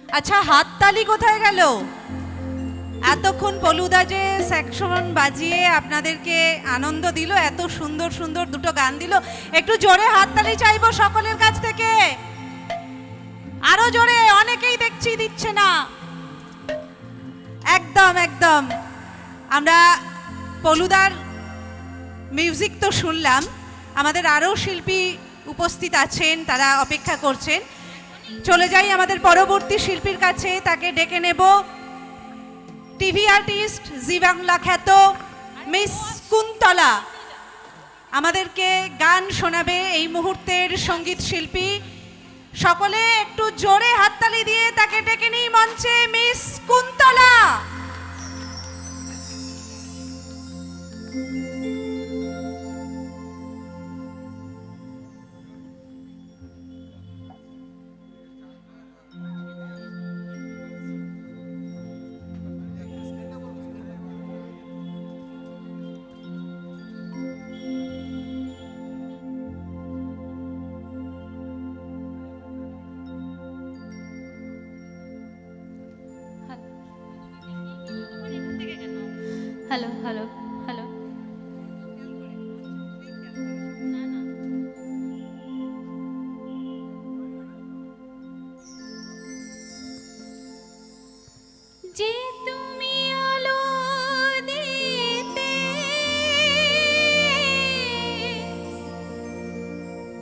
আচ্ছা, হাততালি কোথায় গেল? এতক্ষণ পলুদা যে সেকশন বাজিয়ে আপনাদেরকে আনন্দ দিল, এত সুন্দর সুন্দর দুটো গান দিল, একটু জোরে হাততালি চাইবো সকলের কাছ থেকে, আরো জোরে। অনেকেই দেখছি দিচ্ছে না। একদম একদম। আমরা পলুদার মিউজিক তো শুনলাম, আমাদের আরো শিল্পী উপস্থিত আছেন, তারা অপেক্ষা করছেন। চলে যাই আমাদের পরবর্তী শিল্পীর কাছে, তাকে ডেকে নেব। টিভি আর্টিস্ট, জি বাংলা খ্যাত মিস কুন্তলা আমাদেরকে গান শোনাবে। এই মুহূর্তের সঙ্গীত শিল্পী, সকলে একটু জোরে হাততালি দিয়ে তাকে ডেকে নিই মঞ্চে। Miss Kuntala. Hello hello hello. যে তুমি আলো দিতে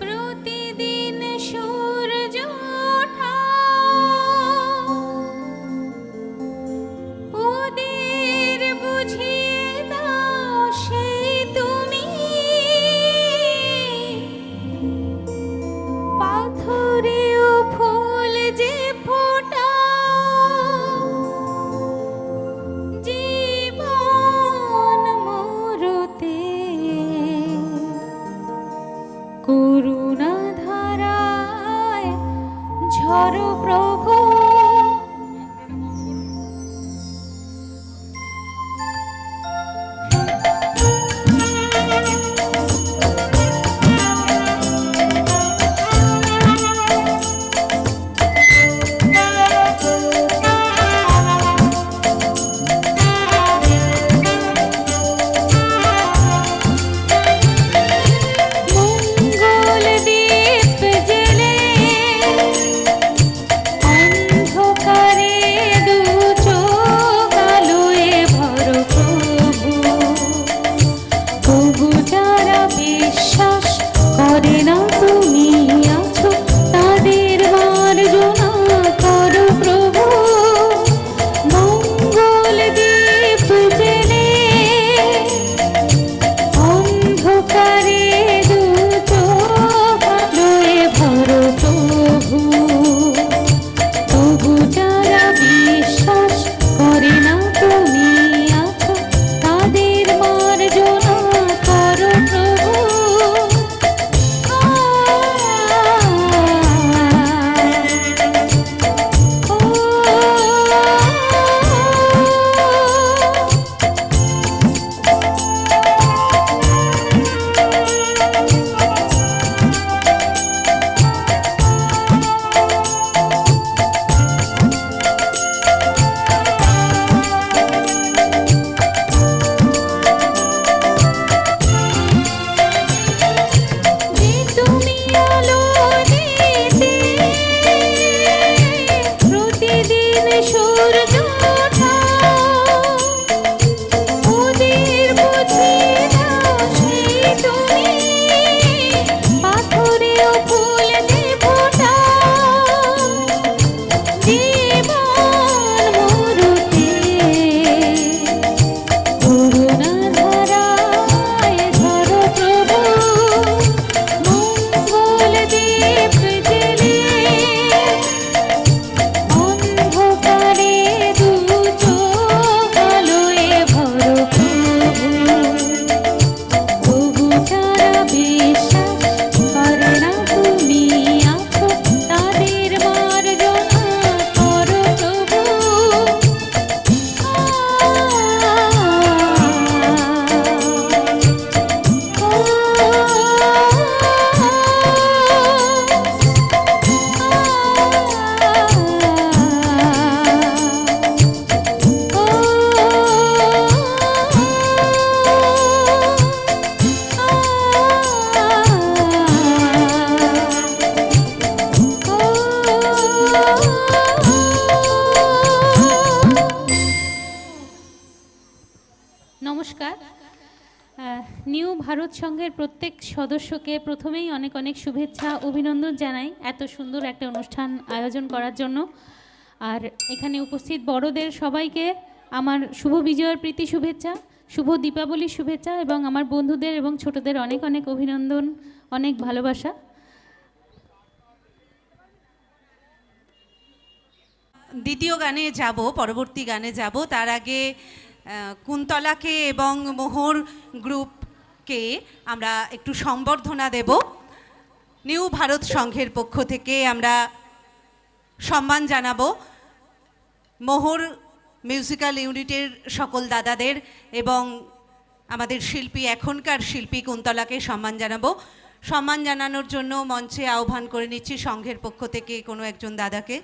প্রতিদিন সূর্য ওঠা, ওদের বুঝিয়ে দাও সেই তুমি পাথরেও ফুল যে ফোটাও, জীবন মরতে করুণা ধারায় ঝড় প্রভু। মঙ্গল দ্বীপ জেলে ভারত সংঘের প্রত্যেক সদস্যকে প্রথমেই অনেক অনেক শুভেচ্ছা অভিনন্দন জানাই এত সুন্দর একটা অনুষ্ঠান আয়োজন করার জন্য। আর এখানে উপস্থিত বড়দের সবাইকে আমার শুভ বিজয়ের প্রীতি শুভেচ্ছা, শুভ দীপাবলির শুভেচ্ছা এবং আমার বন্ধুদের এবং ছোটদের অনেক অনেক অভিনন্দন, অনেক ভালোবাসা। দ্বিতীয় গানে যাব, পরবর্তী গানে যাব, তার আগে কুন্তলাকে এবং মোহর গ্রুপকে আমরা একটু সম্বর্ধনা দেব। নিউ ভারত সংঘের পক্ষ থেকে আমরা সম্মান জানাবো মোহর মিউজিক্যাল ইউনিটের সকল দাদাদের এবং আমাদের শিল্পী, এখনকার শিল্পী কুন্তলাকে সম্মান জানাবো। সম্মান জানানোর জন্য মঞ্চে আহ্বান করে নিচ্ছি সংঘের পক্ষ থেকে কোনো একজন দাদাকে।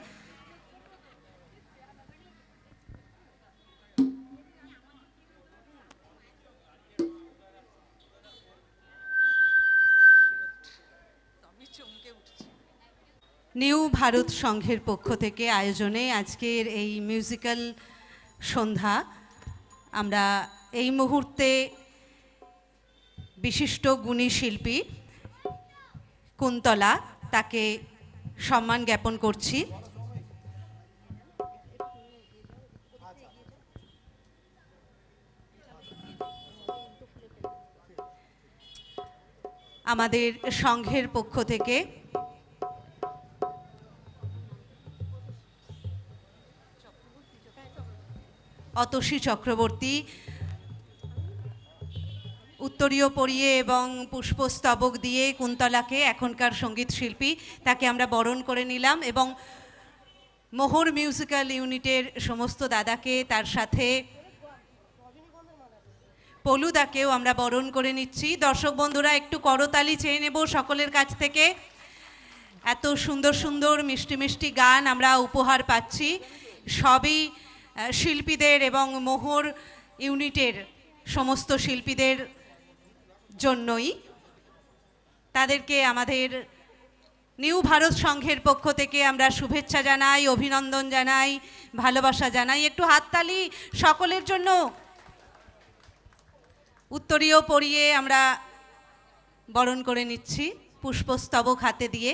নিউ ভারত সংঘের পক্ষ থেকে আয়োজনে আজকের এই মিউজিক্যাল সন্ধ্যা, আমরা এই মুহূর্তে বিশিষ্ট গুণী শিল্পী কুন্তলা, তাকে সম্মান জ্ঞাপন করছি। আমাদের সংঘের পক্ষ থেকে অতসী চক্রবর্তী উত্তরীয় পরিয়ে এবং পুষ্পস্তবক দিয়ে কুন্তলাকে, এখনকার সঙ্গীত শিল্পী, তাকে আমরা বরণ করে নিলাম এবং মোহর মিউজিক্যাল ইউনিটের সমস্ত দাদাকে, তার সাথে পলুদাকেও আমরা বরণ করে নিচ্ছি। দর্শক বন্ধুরা একটু করতালি চেয়ে নেব সকলের কাছ থেকে। এত সুন্দর সুন্দর মিষ্টি মিষ্টি গান আমরা উপহার পাচ্ছি, সবই শিল্পীদের এবং মোহর ইউনিটের সমস্ত শিল্পীদের জন্যই। তাদেরকে আমাদের নিউ ভারত সংঘের পক্ষ থেকে আমরা শুভেচ্ছা জানাই, অভিনন্দন জানাই, ভালোবাসা জানাই। একটু হাততালি সকলের জন্য। উত্তরীয় পরিয়ে আমরা বরণ করে নিচ্ছি পুষ্পস্তবক হাতে দিয়ে।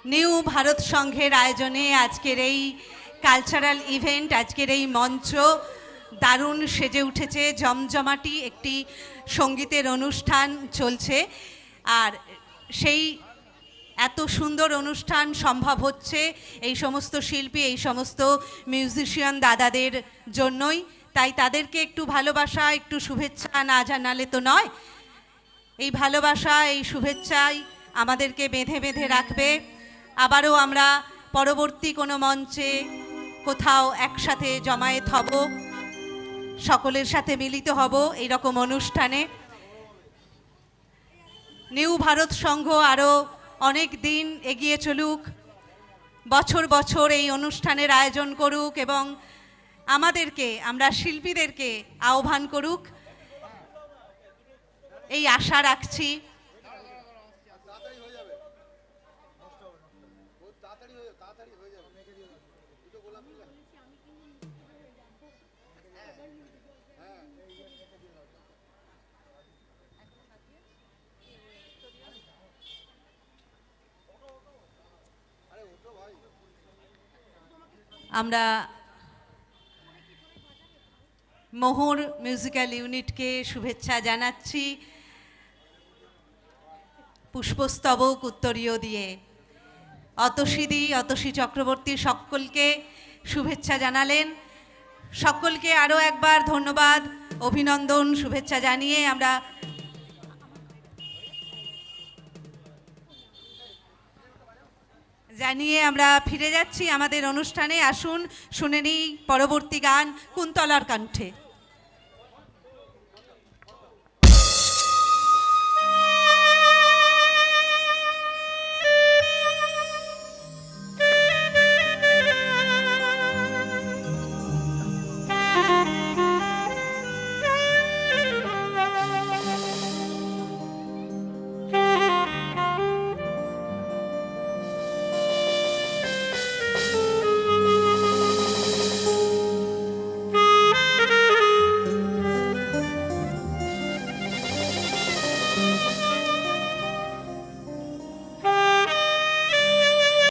নিউ ভারত সংঘের আয়োজনে আজকের এই কালচারাল ইভেন্ট, আজকের এই মঞ্চ দারুণ সেজে উঠেছে, জমজমাটি একটি সঙ্গীতের অনুষ্ঠান চলছে। আর সেই এত সুন্দর অনুষ্ঠান সম্ভব হচ্ছে এই সমস্ত শিল্পী, এই সমস্ত মিউজিশিয়ান দাদাদের জন্যই। তাই তাদেরকে একটু ভালোবাসা, একটু শুভেচ্ছা না জানালে তো নয়। এই ভালোবাসা, এই শুভেচ্ছাই আমাদেরকে বেঁধে বেঁধে রাখবে। আবারও আমরা পরবর্তী কোনো মঞ্চে কোথাও একসাথে জমায়েত হব, সকলের সাথে মিলিত হব এইরকম অনুষ্ঠানে। নিউ ভারত সংঘ আরও অনেক দিন এগিয়ে চলুক, বছর বছর এই অনুষ্ঠানের আয়োজন করুক এবং আমাদেরকে, আমরা শিল্পীদেরকে আহ্বান করুক, এই আশা রাখছি। আমরা মোহর মিউজিক্যাল ইউনিটকে শুভেচ্ছা জানাচ্ছি পুষ্পস্তবক উত্তরীয় দিয়ে। অতসী চক্রবর্তী সকলকে শুভেচ্ছা জানালেন। সকলকে আরও একবার ধন্যবাদ, অভিনন্দন, শুভেচ্ছা জানিয়ে আমরা ফিরে যাচ্ছি আমাদের অনুষ্ঠানে। আসুন শুনে নিই পরবর্তী গান কুন্তলার কণ্ঠে।